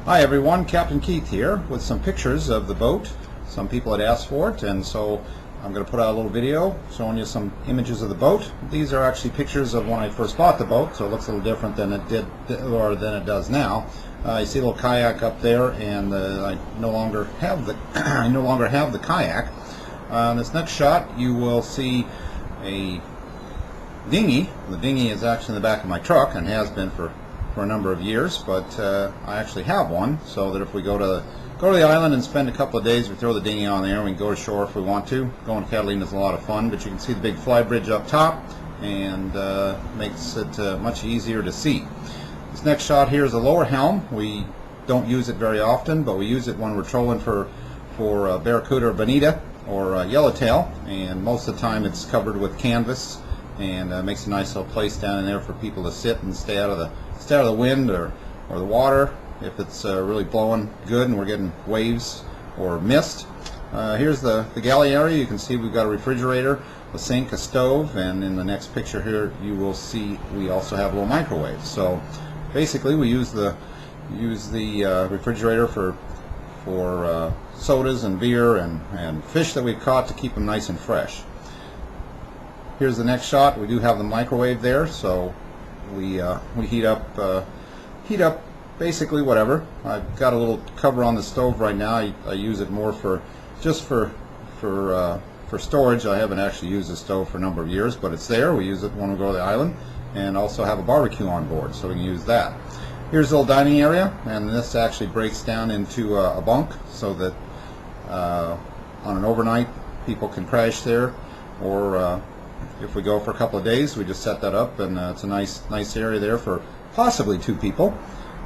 Hi everyone, Captain Keith here with some pictures of the boat. Some people had asked for it, and so I'm going to put out a little video showing you some images of the boat. These are actually pictures of when I first bought the boat, so it looks a little different than it did or than it does now. You see a little kayak up there, and I no longer have the kayak. In this next shot, you will see a dinghy. The dinghy is actually in the back of my truck and has been for a number of years, but I actually have one, so that if we go to the island and spend a couple of days, we throw the dinghy on there and we can go to shore if we want to. Going to Catalina is a lot of fun, but you can see the big fly bridge up top, and makes it much easier to see. This next shot here is a lower helm. We don't use it very often, but we use it when we're trolling for barracuda or bonita or yellowtail, and most of the time it's covered with canvas, and makes a nice little place down in there for people to sit and stay out of the wind or the water if it's really blowing good and we're getting waves or mist. Here's the galley area. You can see we've got a refrigerator, a sink, a stove, and in the next picture here you will see we also have a little microwave. So basically we use the refrigerator for sodas and beer and fish that we've caught to keep them nice and fresh. Here's the next shot. We do have the microwave there, so we heat up basically whatever. I've got a little cover on the stove right now. I use it more for storage. I haven't actually used the stove for a number of years, but it's there. We use it when we go to the island, and also have a barbecue on board, so we can use that. Here's the little dining area, and this actually breaks down into a bunk, so that on an overnight people can crash there, or if we go for a couple of days, we just set that up, and it's a nice area there for possibly 2 people.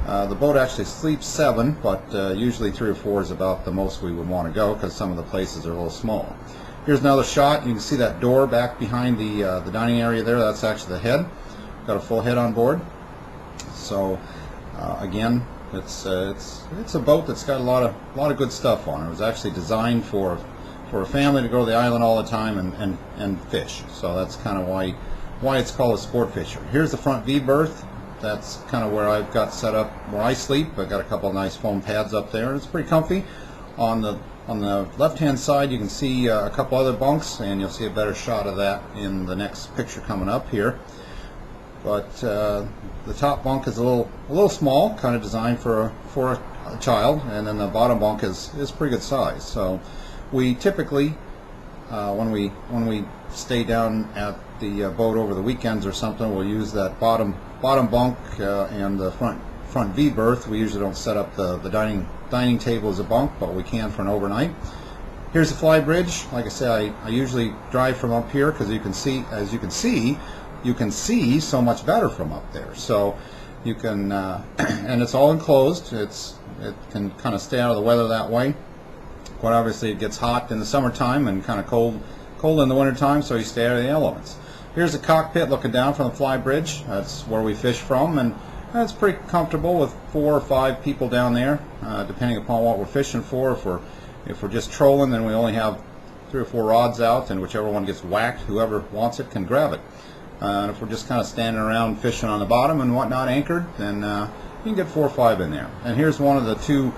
The boat actually sleeps 7, but usually 3 or 4 is about the most we would want to go, because some of the places are a little small. Here's another shot. You can see that door back behind the dining area there. That's actually the head. Got a full head on board. So again, it's a boat that's got a lot of good stuff on it. It was actually designed for a family to go to the island all the time and fish. So that's kind of why it's called a sport fisher. Here's the front V berth. That's kind of where I've got set up where I sleep. I've got a couple of nice foam pads up there. It's pretty comfy. On the left hand side you can see a couple other bunks, and you'll see a better shot of that in the next picture coming up here. But the top bunk is a little small, kind of designed for a child, and then the bottom bunk is pretty good size. So we typically, when we stay down at the boat over the weekends or something, we'll use that bottom bunk and the front V berth. We usually don't set up the dining table as a bunk, but we can for an overnight. Here's the fly bridge. Like I say, I usually drive from up here, because you can see so much better from up there. So you can, and it's all enclosed. It can kind of stay out of the weather that way. But obviously it gets hot in the summertime and kind of cold in the wintertime, so you stay out of the elements. Here's the cockpit looking down from the fly bridge. That's where we fish from, and that's pretty comfortable with 4 or 5 people down there, depending upon what we're fishing for. If we're just trolling, then we only have 3 or 4 rods out, and whichever one gets whacked, whoever wants it can grab it. And if we're just kind of standing around fishing on the bottom and whatnot, anchored, then you can get 4 or 5 in there. And here's one of the 2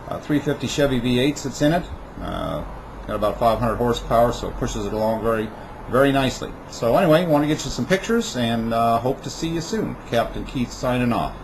350 Chevy V8s that's in it. Got about 500 horsepower, so it pushes it along very, very nicely. So anyway, want to get you some pictures, and hope to see you soon. Captain Keith signing off.